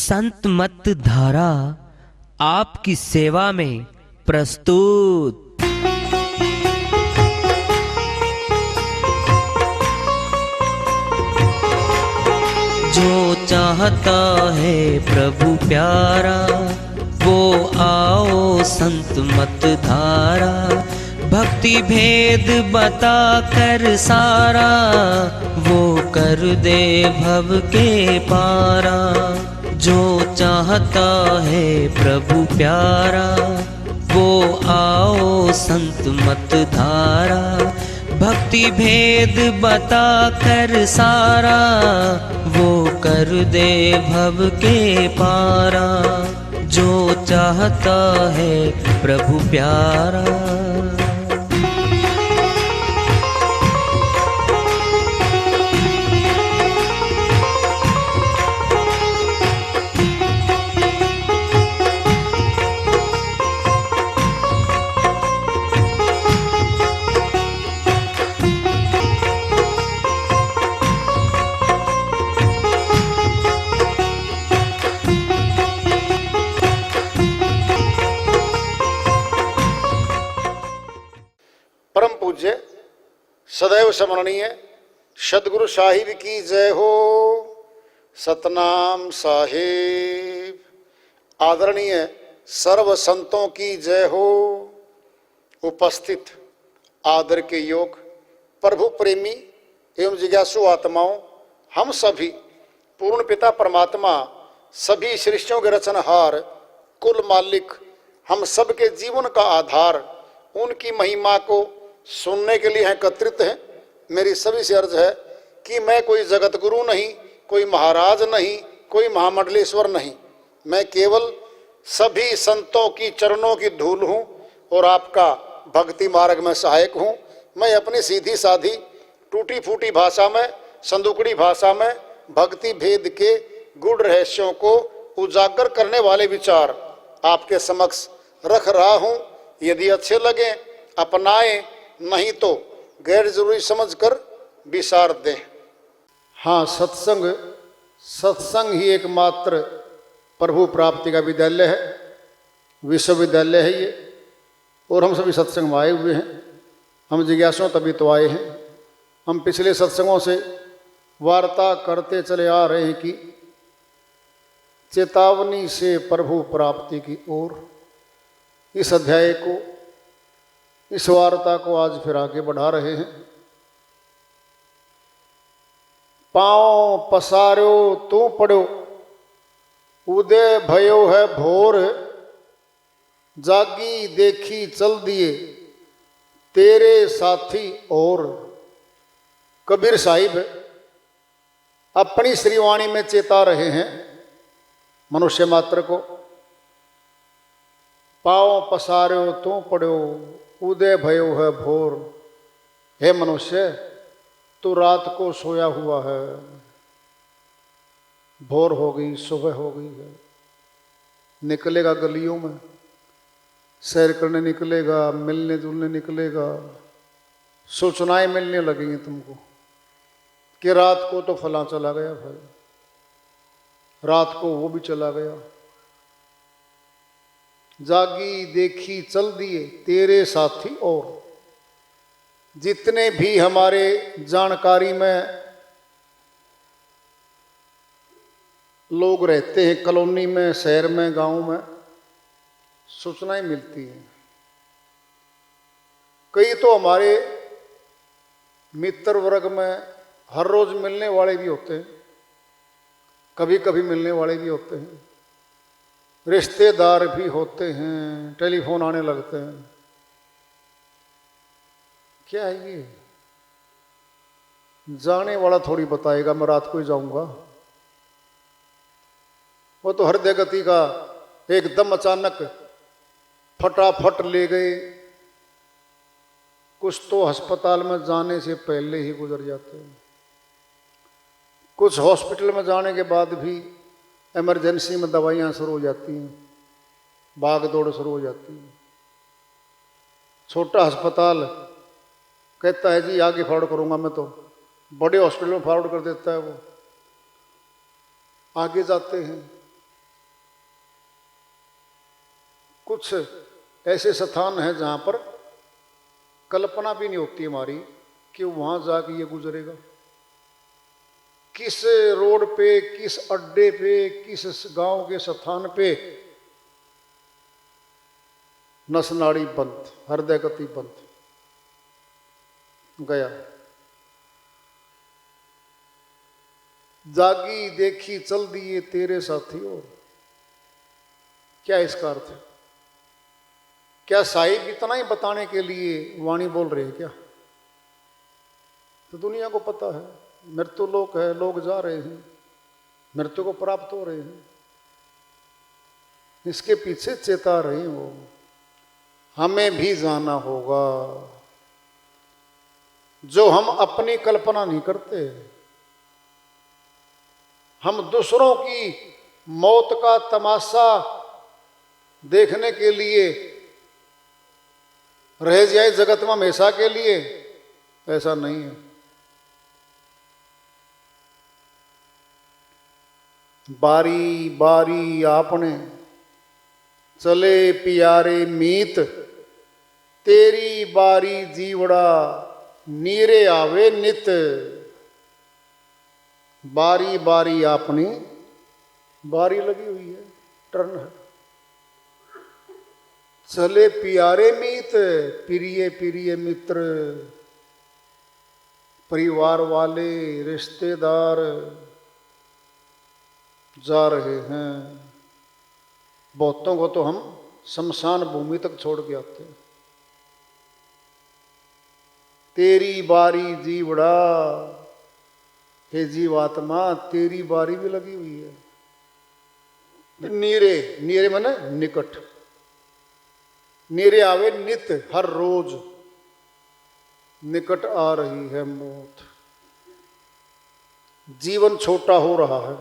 संत मत धारा आपकी सेवा में प्रस्तुत। जो चाहता है प्रभु प्यारा वो आओ संत मत धारा। भक्ति भेद बता कर सारा वो कर दे भव के पारा। जो चाहता है प्रभु प्यारा वो आओ संत मत धारा। भक्ति भेद बता कर सारा वो कर दे भव के पारा। जो चाहता है प्रभु प्यारा। परम पूज्य सदैव स्मरणीय सदगुरु साहिब की जय हो। सतनाम साहिब। आदरणीय सर्व संतों की जय हो। उपस्थित आदर के योग प्रभु प्रेमी एवं जिज्ञासु आत्माओं, हम सभी पूर्ण पिता परमात्मा सभी सृष्टियों के रचनहार कुल मालिक हम सबके जीवन का आधार उनकी महिमा को सुनने के लिए एकत्रित हैं। मेरी सभी से अर्ज है कि मैं कोई जगत गुरु नहीं, कोई महाराज नहीं, कोई महामंडलेश्वर नहीं। मैं केवल सभी संतों की चरणों की धूल हूँ और आपका भक्ति मार्ग में सहायक हूँ। मैं अपनी सीधी साधी टूटी फूटी भाषा में, संदुकड़ी भाषा में भक्ति भेद के गूढ़ रहस्यों को उजागर करने वाले विचार आपके समक्ष रख रहा हूँ। यदि अच्छे लगे अपनाएं, नहीं तो गैर जरूरी समझकर विसार दें। हाँ, सत्संग ही एकमात्र प्रभु प्राप्ति का विद्यालय है, विश्वविद्यालय है ये। और हम सभी सत्संग में आए हुए हैं। हम जिज्ञासुओं तभी तो आए हैं। हम पिछले सत्संगों से वार्ता करते चले आ रहे हैं कि चेतावनी से प्रभु प्राप्ति की ओर। इस अध्याय को, इस वार्ता को आज फिर आगे बढ़ा रहे हैं। पाँव पसार्यो तू पड़ो, उदय भयो है भोर। जागी देखी चल दिए तेरे साथी और। कबीर साहिब अपनी श्रीवाणी में चेता रहे हैं मनुष्य मात्र को। पाँव पसार्यो तू पड़ो, उदय भयो है भोर। हे मनुष्य, तू रात को सोया हुआ है, भोर हो गई, सुबह हो गई है। निकलेगा गलियों में, सैर करने निकलेगा, मिलने जुलने निकलेगा, सूचनाएं मिलने लगेंगी तुमको कि रात को तो फलां चला गया भाई, रात को वो भी चला गया। जागी देखी चल दिए तेरे साथी और। जितने भी हमारे जानकारी में लोग रहते हैं, कॉलोनी में, शहर में, गांव में, सूचनाएं मिलती हैं। कई तो हमारे मित्र वर्ग में हर रोज मिलने वाले भी होते हैं, कभी कभी मिलने वाले भी होते हैं, रिश्तेदार भी होते हैं, टेलीफोन आने लगते हैं। क्या है ये? जाने वाला थोड़ी बताएगा मैं रात को ही जाऊंगा। वो तो हृदय गति का एकदम अचानक फटाफट ले गए। कुछ तो अस्पताल में जाने से पहले ही गुजर जाते हैं, कुछ हॉस्पिटल में जाने के बाद भी इमरजेंसी में दवाइयाँ शुरू हो जाती हैं, भाग दौड़ शुरू हो जाती है। छोटा अस्पताल कहता है जी आगे फॉरवर्ड करूँगा मैं, तो बड़े हॉस्पिटल में फॉरवर्ड कर देता है वो। आगे जाते हैं, कुछ ऐसे स्थान हैं जहाँ पर कल्पना भी नहीं होती हमारी कि वहाँ जाके ये गुजरेगा। किस रोड पे, किस अड्डे पे, किस गांव के स्थान पे नस नाड़ी बंद, हृदय गति बंद, गया। जागी देखी चल दिए तेरे साथियों। क्या इसका अर्थ है? क्या साहिब इतना ही बताने के लिए वाणी बोल रहे हैं क्या? तो दुनिया को पता है मृत्यु लोक है, लोग जा रहे हैं, मृत्यु को प्राप्त हो रहे हैं, इसके पीछे चेता रहे हो। हमें भी जाना होगा, जो हम अपनी कल्पना नहीं करते। हम दूसरों की मौत का तमाशा देखने के लिए रह जाए जगत में हमेशा के लिए, ऐसा नहीं है। बारी बारी आपने चले प्यारे मीत, तेरी बारी जीवड़ा नीरे आवे नित। बारी बारी आपनी बारी लगी हुई है, टर्न है। चले प्यारे मीत, प्रिय प्रिय मित्र, परिवार वाले, रिश्तेदार जा रहे हैं। बहुतों को तो हम शमशान भूमि तक छोड़ के आते हैं। तेरी बारी जीवड़ा, हे जीवात्मा तेरी बारी भी लगी हुई है। नीरे, नीरे माने निकट, नीरे आवे नित, हर रोज निकट आ रही है मौत। जीवन छोटा हो रहा है।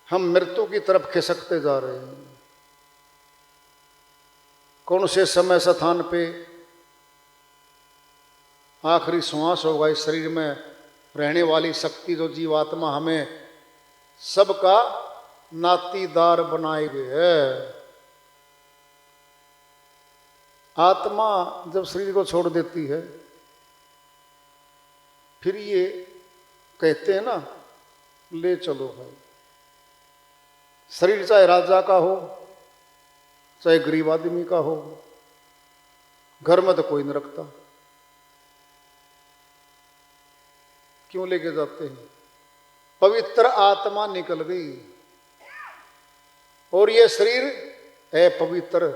हम मृत्यु की तरफ खिसकते जा रहे हैं। कौन से समय स्थान पे आखिरी श्वास होगा इस शरीर में रहने वाली शक्ति जो जीवात्मा हमें सबका नातीदार बनाए हुए है। आत्मा जब शरीर को छोड़ देती है, फिर ये कहते हैं ना, ले चलो भाई। शरीर चाहे राजा का हो, चाहे गरीब आदमी का हो, घर में तो कोई नहीं रखता। क्यों लेके जाते हैं? पवित्र आत्मा निकल गई और ये शरीर अपवित्र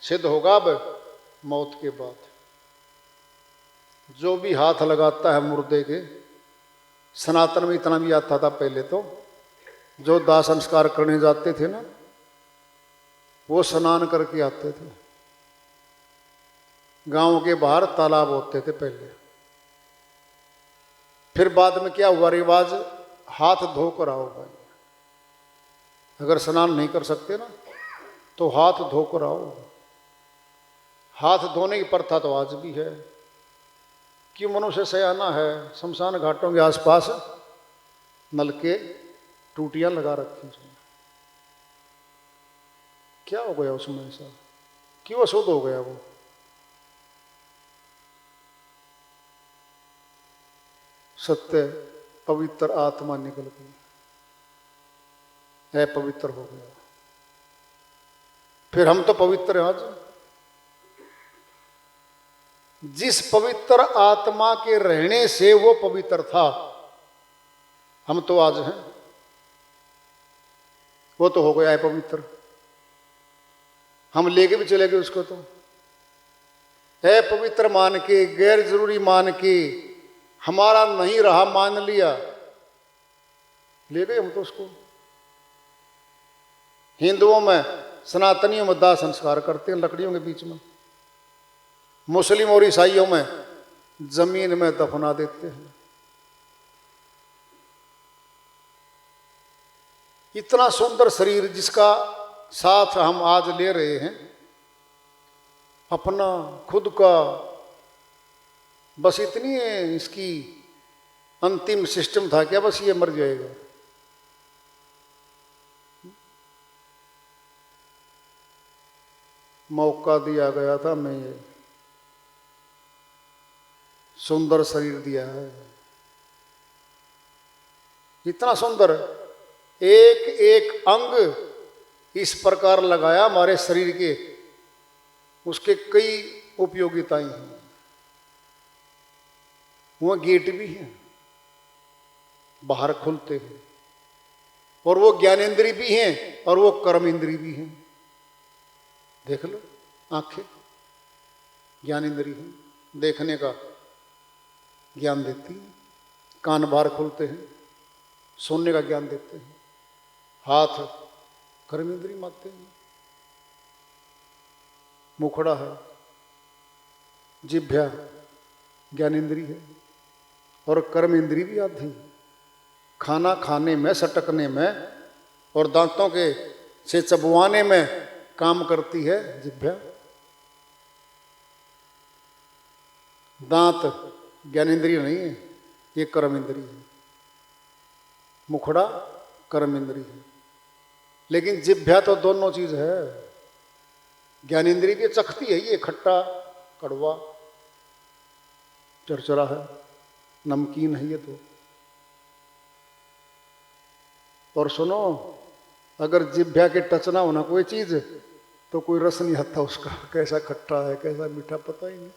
सिद्ध होगा अब मौत के बाद। जो भी हाथ लगाता है मुर्दे के, सनातन में इतना भी आता था पहले तो, जो दाह संस्कार करने जाते थे ना, वो स्नान करके आते थे। गांव के बाहर तालाब होते थे पहले। फिर बाद में क्या हुआ रिवाज, हाथ धोकर आओ भाई। अगर स्नान नहीं कर सकते ना तो हाथ धोकर आओ। हाथ धोने की प्रथा तो आज भी है। क्यों? मनुष्य सयाना है, शमशान घाटों के आसपास नलके टूटियां लगा रखी हैं। क्या हो गया उसमें ऐसा? क्यों अशुद्ध हो गया वो? सत्य पवित्र आत्मा निकल गई, अपवित्र हो गया। फिर हम तो पवित्र हैं आज। जिस पवित्र आत्मा के रहने से वो पवित्र था, हम तो आज हैं, वो तो हो गया है पवित्र। हम लेके भी चले गए उसको, तो है पवित्र मान के, गैर जरूरी मान के, हमारा नहीं रहा मान लिया, ले गए हम तो उसको। हिंदुओं में, सनातनियों में दाह संस्कार करते हैं लकड़ियों के बीच में। मुस्लिम और ईसाइयों में जमीन में दफना देते हैं। इतना सुंदर शरीर जिसका साथ हम आज ले रहे हैं, अपना खुद का, बस इतनी है इसकी अंतिम सिस्टम था क्या? बस ये मर जाएगा। मौका दिया गया था, मैं ये सुंदर शरीर दिया है, इतना सुंदर, एक एक अंग इस प्रकार लगाया हमारे शरीर के, उसके कई उपयोगिताएं हैं। वह गेट भी हैं, बाहर खुलते हैं, और वो ज्ञानेंद्री भी हैं और वो कर्म इंद्री भी हैं। देख लो, आंखें ज्ञानेंद्री हैं, देखने का ज्ञान देती हैं, कान बाहर खुलते हैं, सुनने का ज्ञान देते हैं, हाथ कर्म इंद्री मानते हैं, मुखड़ा है, जिह्वा ज्ञानेंद्री है, और कर्म इंद्री भी आधी, खाना खाने में, सटकने में और दांतों के से चबवाने में काम करती है जिह्वा। दांत ज्ञानेंद्रिय नहीं है, ये कर्म इंद्रिय है, मुखड़ा कर्म इंद्रिय है, लेकिन जिह्वा तो दोनों चीज है। ज्ञानेंद्रिय की चखती है, ये खट्टा कड़वा चरचरा है, नमकीन है ये तो। और सुनो, अगर जिह्वा के टच ना होना कोई चीज तो कोई रस नहीं आता उसका, कैसा खट्टा है कैसा मीठा पता ही नहीं।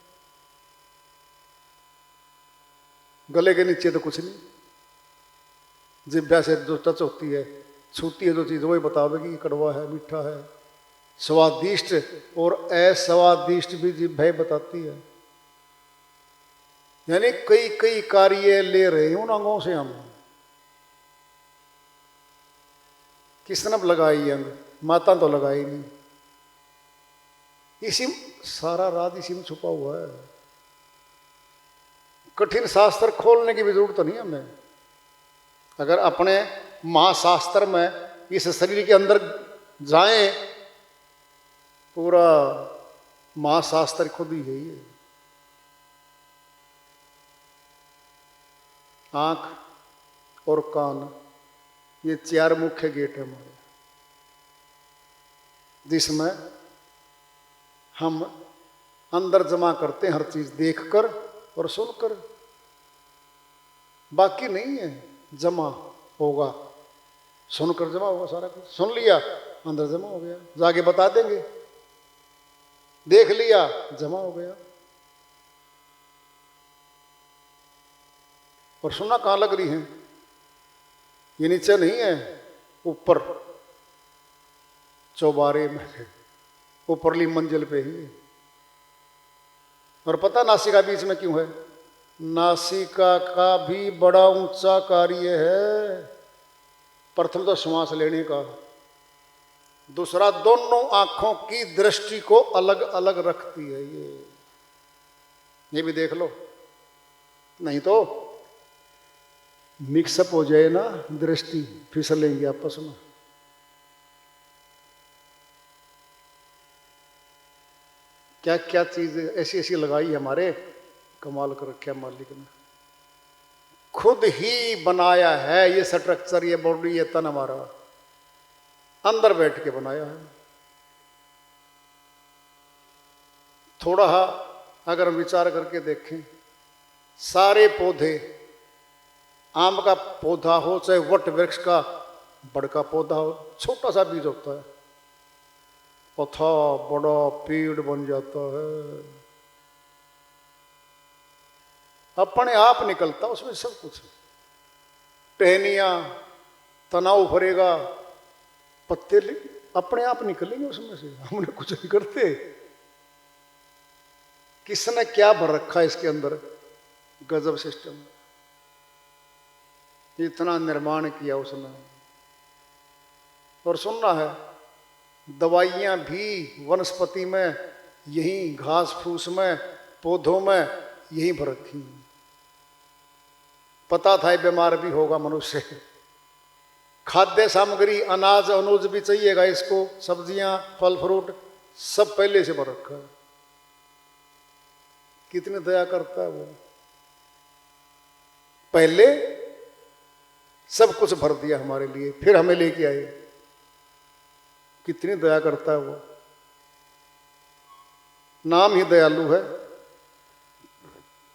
गले के नीचे तो कुछ नहीं, जिह्वा से जो टच होती है, छूती है जो चीज, वही बतावेगी कि कड़वा है मीठा है, स्वादिष्ट और अस्वादिष्ट भी जिह्वा ही बताती है। यानी कई कई कार्य ले रहे हैं उन अंगों से हम। किसने लगाई अंग? माता तो लगाई नहीं। इसी सारा राज इसी में छुपा हुआ है। कठिन शास्त्र खोलने की भी जरूरत नहीं हमें। अगर अपने महाशास्त्र में इस शरीर के अंदर जाएं, पूरा महाशास्त्र खुद ही है ये। आंख और कान, ये चार मुख्य गेट है हमारे, जिसमें हम अंदर जमा करते हैं हर चीज देखकर और सुनकर। बाकी नहीं है, जमा होगा, सुनकर जमा होगा सारा कुछ। सुन लिया अंदर जमा हो गया, जाके बता देंगे, देख लिया जमा हो गया। और सुनना कहाँ लग रही है? ये नीचे नहीं है, ऊपर चौबारे में, ऊपरली मंजिल पे ही है। और पता नासिका बीच में क्यों है? नासिका का भी बड़ा ऊंचा कार्य है। प्रथम तो श्वास लेने का, दूसरा दोनों आंखों की दृष्टि को अलग अलग रखती है ये भी देख लो, नहीं तो मिक्सअप हो जाए ना दृष्टि, फिसलेंगे आपस में। क्या क्या चीज ऐसी ऐसी लगाई हमारे, कमाल कर रखा मालिक ने। खुद ही बनाया है ये स्ट्रक्चर, ये बॉडी, ये तन हमारा अंदर बैठ के बनाया है। थोड़ा अगर विचार करके देखें, सारे पौधे, आम का पौधा हो चाहे वट वृक्ष का बड़का पौधा हो, छोटा सा बीज होता है, पौधा बड़ा पेड़ बन जाता है, अपने आप निकलता उसमें सब कुछ। टहनियां, तनाव भरेगा, पत्ते अपने आप निकलेंगे उसमें से, हमने कुछ नहीं करते। किसने क्या भर रखा है इसके अंदर? गजब सिस्टम, इतना निर्माण किया उसने। और सुनना है, दवाइयां भी वनस्पति में, यही घास फूस में, पौधों में यही भर रखी। पता था बीमार भी होगा मनुष्य। खाद्य सामग्री, अनाज अनुज भी चाहिएगा इसको, सब्जियां, फल फ्रूट सब पहले से भर रखा है। कितनी दया करता है वो, पहले सब कुछ भर दिया हमारे लिए, फिर हमें लेके आए। कितनी दया करता है वो। नाम ही दयालु है।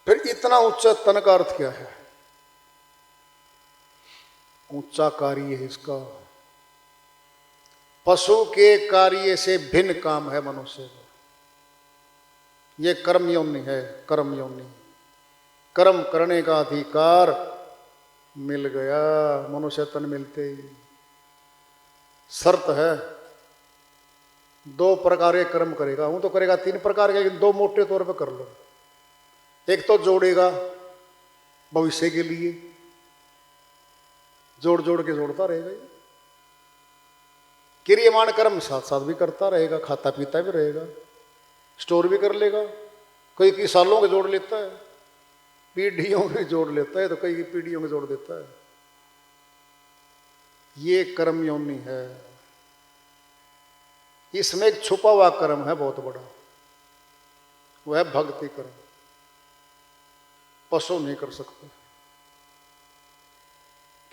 फिर इतना ऊंचा तन का अर्थ क्या है? ऊंचा कार्य है इसका। पशु के कार्य से भिन्न काम है मनुष्य का। ये कर्म योनि है, कर्म योनि। कर्म करने का अधिकार मिल गया मनुष्य तन मिलते ही। शर्त है 2 प्रकार के कर्म करेगा। हूं तो करेगा 3 प्रकार के, लेकिन 2 मोटे तौर पे कर लो। एक तो जोड़ेगा भविष्य के लिए, जोड़ जोड़ के जोड़ता रहेगा। क्रियमान कर्म साथ साथ भी करता रहेगा, खाता पीता भी रहेगा, स्टोर भी कर लेगा। कई सालों के जोड़ लेता है, पीढ़ियों के जोड़ लेता है, तो कई पीढ़ियों के जोड़ देता है। ये कर्म योनि है। इसमें एक छुपा हुआ कर्म है बहुत बड़ा, वह है भक्ति कर्म। पशु नहीं कर सकते।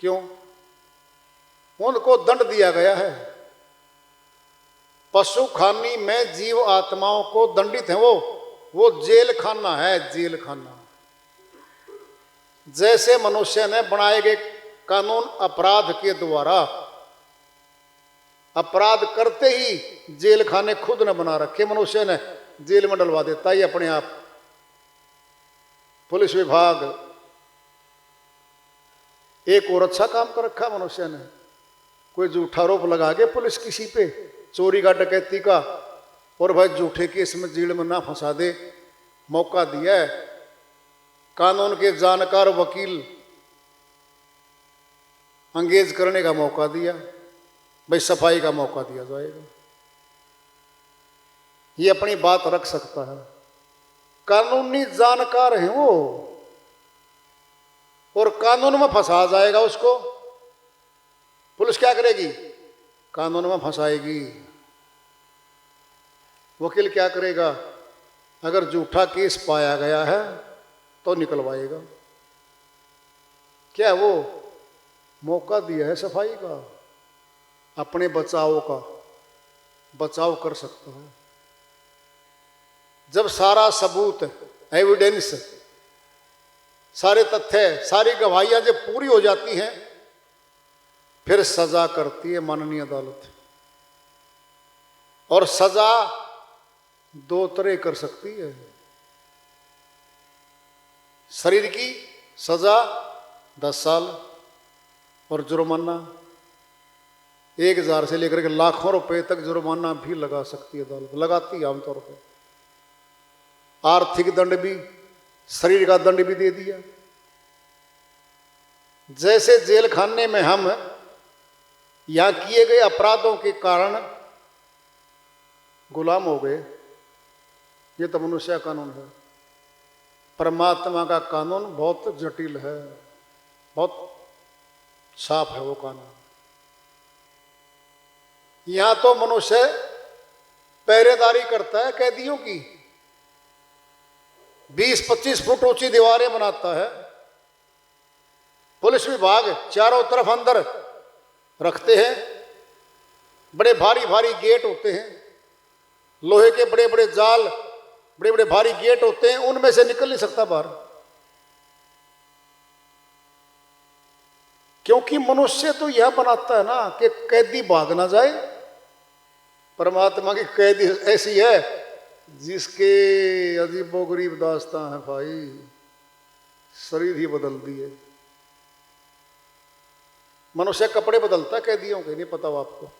क्यों? उनको दंड दिया गया है। पशु खानी में जीव आत्माओं को दंडित है। वो जेल खाना है, जेल खाना। जैसे मनुष्य ने बनाए गए कानून अपराध के द्वारा, अपराध करते ही जेल खाने खुद ने बना रखे, मनुष्य ने जेल में डलवा देता ही अपने आप। पुलिस विभाग एक और अच्छा काम कर रखा मनुष्य ने। कोई झूठा आरोप लगा के पुलिस किसी पे चोरी का, डकैती का, और भाई झूठे केस में जेल में ना फंसा दे, मौका दिया है। कानून के जानकार वकील अंगेज करने का मौका दिया, भाई सफाई का मौका दिया जाएगा। ये अपनी बात रख सकता है। कानूनी जानकार है वो, और कानून में फंसा जाएगा उसको। पुलिस क्या करेगी? कानून में फंसाएगी। वकील क्या करेगा? अगर झूठा केस पाया गया है तो निकलवाएगा। क्या वो मौका दिया है सफाई का, अपने बचाव का, बचाव कर सकता है। जब सारा सबूत, एविडेंस, सारे तथ्य, सारी गवाहियां जब पूरी हो जाती हैं, फिर सजा करती है माननीय अदालत। और सजा 2 तरह कर सकती है। शरीर की सजा 10 साल और जुर्माना 1000 से लेकर के लाखों रुपए तक जुर्माना भी लगा सकती है अदालत, लगाती है आमतौर पर। आर्थिक दंड भी, शरीर का दंड भी दे दिया। जैसे जेल खाने में हम यहां किए गए अपराधों के कारण गुलाम हो गए, ये तो मनुष्य का कानून है। परमात्मा का कानून बहुत जटिल है, बहुत साफ है वो कानून। यहां तो मनुष्य पहरेदारी करता है कैदियों की, 20-25 फुट ऊंची दीवारें बनाता है। पुलिस विभाग चारों तरफ अंदर रखते हैं, बड़े भारी भारी गेट होते हैं, लोहे के बड़े बड़े जाल, बड़े बड़े भारी गेट होते हैं, उनमें से निकल नहीं सकता बाहर। क्योंकि मनुष्य तो यह बनाता है ना कि कैदी भाग ना जाए। परमात्मा की कैदी ऐसी है जिसके अजीबोगरीब दास्तां है भाई, शरीर ही बदल दिए। मनुष्य कपड़े बदलता है, कैदियों के नहीं पता हो आपको।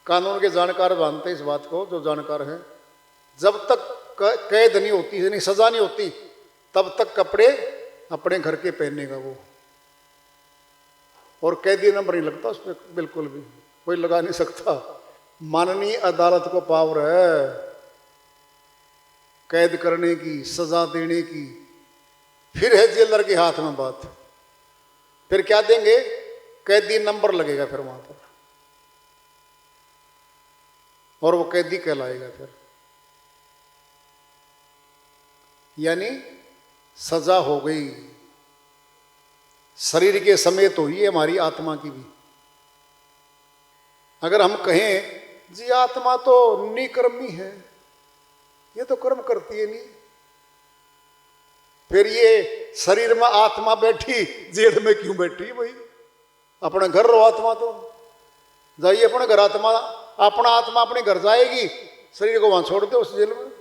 कानून के जानकार जानते हैं इस बात को, जो जानकार हैं। जब तक कैद नहीं होती, यानी सजा नहीं होती, तब तक कपड़े अपने घर के पहनेगा वो। और कैदी नंबर नहीं लगता उस पर, बिल्कुल भी कोई लगा नहीं सकता। माननीय अदालत को पावर है कैद करने की, सजा देने की। फिर है जेलर के हाथ में बात। फिर क्या देंगे? कैदी नंबर लगेगा फिर वहां पर, और वो कैदी कहलाएगा फिर। यानी सजा हो गई, शरीर के समेत हुई है हमारी आत्मा की भी। अगर हम कहें जी आत्मा तो निकर्मी है, ये तो कर्म करती है नहीं। फिर ये शरीर में आत्मा बैठी, जेल में क्यों बैठी भाई? अपने घर रहो, आत्मा तो जाइए अपने घर। आत्मा अपना आत्मा अपने घर जाएगी, शरीर को वहां छोड़ दो उस जेल में।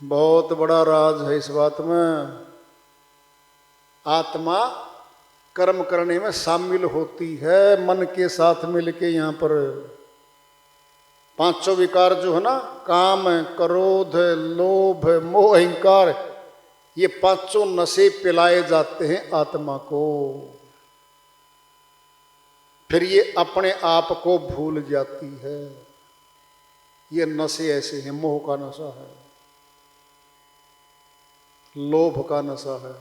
बहुत बड़ा राज है इस बात में। आत्मा कर्म करने में शामिल होती है मन के साथ मिलके। यहां पर पांचों विकार जो है ना, काम, क्रोध, लोभ, मोह, अहंकार, ये पांचों नशे पिलाए जाते हैं आत्मा को। फिर ये अपने आप को भूल जाती है। ये नशे ऐसे हैं, मोह का नशा है, लोभ का नशा है,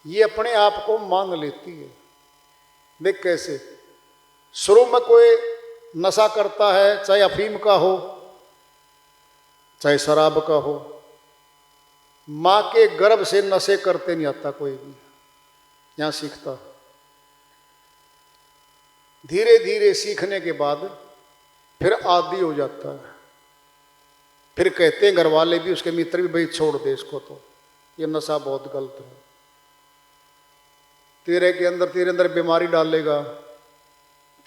ये अपने आप को मान लेती है। देख कैसे, शुरू में कोई नशा करता है, चाहे अफीम का हो चाहे शराब का हो, मां के गर्भ से नशे करते नहीं आता कोई भी, यहां सीखता। धीरे धीरे सीखने के बाद फिर आदी हो जाता है। फिर कहते हैं घर वाले भी, उसके मित्र भी, भाई छोड़ दे इसको, तो ये नशा बहुत गलत है, तेरे अंदर बीमारी डालेगा,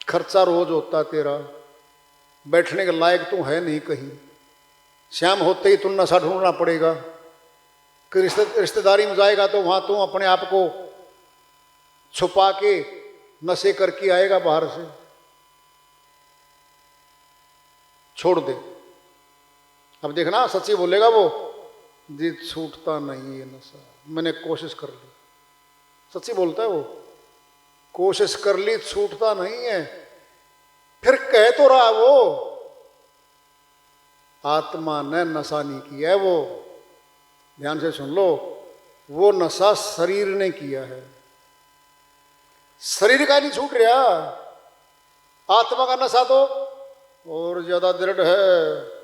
खर्चा रोज होता तेरा, बैठने के लायक तू है नहीं कहीं, शाम होते ही तू नशा ढूंढना पड़ेगा, कि रिश्तेदारी में जाएगा तो वहां तू अपने आप को छुपा के नशे करके आएगा बाहर से, छोड़ दे। अब देखना सच्ची बोलेगा वो, जी छूटता नहीं ये नशा, मैंने कोशिश कर ली। सच्ची बोलता है वो, कोशिश कर ली छूटता नहीं है। फिर कह तो रहा वो, आत्मा ने नशा नहीं किया है वो, ध्यान से सुन लो, वो नशा शरीर ने किया है। शरीर का नहीं छूट रहा, आत्मा का नशा तो और ज्यादा दृढ़ है,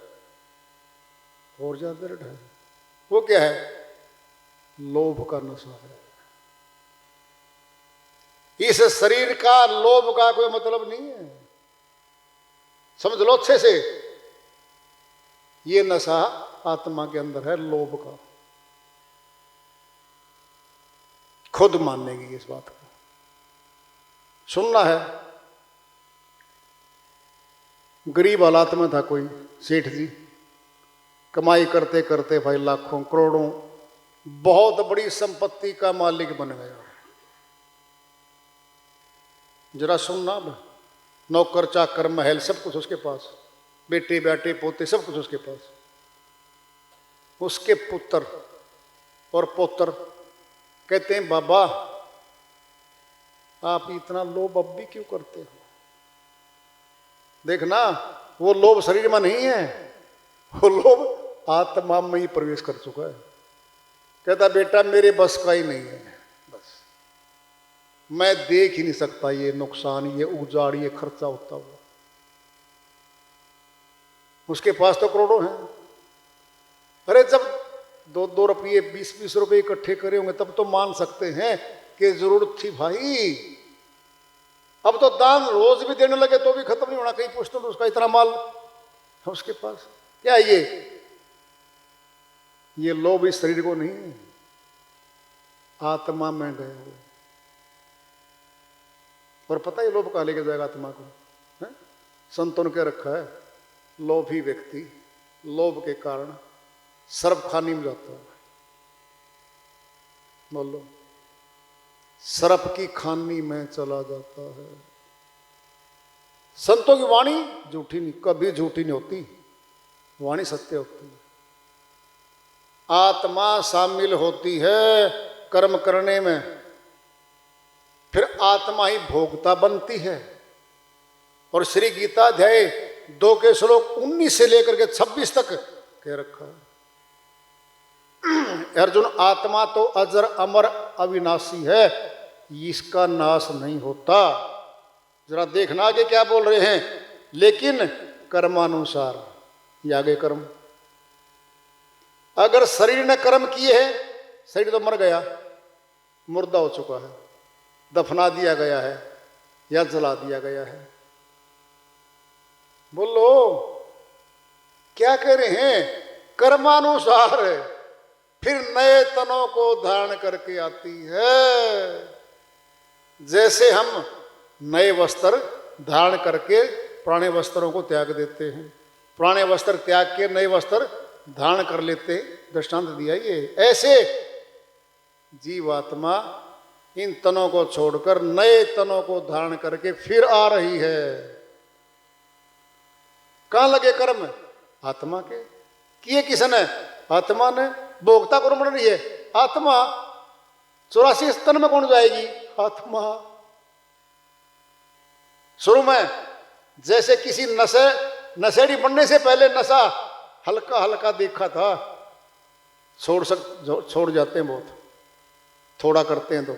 और ज्यादा दृढ़ है। वो क्या है? लोभ का नशा है। इस शरीर का लोभ का कोई मतलब नहीं है, समझ लो अच्छे से। ये नशा आत्मा के अंदर है, लोभ का। खुद मानेगी इस बात को, सुनना है। गरीब हालात में था कोई सेठ जी, कमाई करते करते भाई लाखों करोड़ों, बहुत बड़ी संपत्ति का मालिक बन गया। जरा सुनना, नौकर चाकर महल सब कुछ उसके पास, बेटे बेटे पोते सब कुछ उसके पास। उसके पुत्र और पौत्र कहते हैं, बाबा आप इतना लोभ अब भी क्यों करते हो? देखना, वो लोभ शरीर में नहीं है, वो लोभ आत्मा में ही प्रवेश कर चुका है। कहता बेटा मेरे बस का ही नहीं है, बस मैं देख ही नहीं सकता ये नुकसान, ये उजाड़, ये खर्चा होता हुआ। उसके पास तो करोड़ों हैं। अरे जब 2-2 रुपये 20-20 रुपये इकट्ठे करे होंगे तब तो मान सकते हैं कि जरूरत थी भाई। अब तो दान रोज भी देने लगे तो भी खत्म नहीं होना। कहीं पूछते तो उसका इतना माल है उसके पास। क्या ये लोभ इस शरीर को नहीं है, आत्मा में गए हो। और पता है लोभ कहां लेके जाएगा आत्मा को? है संतों ने क्या रखा है? लोभी व्यक्ति लोभ के कारण सर्प खानी में जाता है। बोलो, सर्प की खानी में चला जाता है। संतों की वाणी झूठी नहीं, कभी झूठी नहीं होती, वाणी सत्य होती है। आत्मा शामिल होती है कर्म करने में, फिर आत्मा ही भोक्ता बनती है। और श्री गीता अध्याय 2 के श्लोक 19 से लेकर के 26 तक कह रखा है, अर्जुन आत्मा तो अजर अमर अविनाशी है, इसका नाश नहीं होता। जरा देखना आगे क्या बोल रहे हैं, लेकिन कर्मानुसार, ये आगे कर्म। अगर शरीर ने कर्म किए हैं, शरीर तो मर गया, मुर्दा हो चुका है, दफना दिया गया है, या जला दिया गया है। बोलो क्या कह रहे हैं? कर्मानुसार फिर नए तनों को धारण करके आती है। जैसे हम नए वस्त्र धारण करके पुराने वस्त्रों को त्याग देते हैं, पुराने वस्त्र त्याग के नए वस्त्र धारण कर लेते, दृष्टांत दिया ये। ऐसे जीवात्मा इन तनों को छोड़कर नए तनों को धारण करके फिर आ रही है। कहां लगे कर्म? आत्मा के किए किसने? आत्मा ने। भोक्ता कौन बन रही है? आत्मा। 84 तन में कौन जाएगी? आत्मा। शुरू में जैसे किसी नशेड़ी बनने से पहले नशा हल्का हल्का देखा था, छोड़ जाते हैं, बहुत थोड़ा करते हैं, तो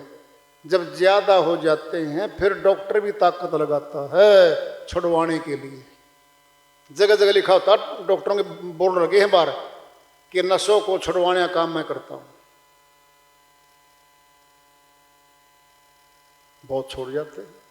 जब ज्यादा हो जाते हैं फिर डॉक्टर भी ताकत लगाता है छुड़वाने के लिए। जगह जगह लिखा होता, डॉक्टरों के बोर्ड लगे हैं बाहर कि नशों को छुड़वाने का काम मैं करता हूं। बहुत छोड़ जाते हैं।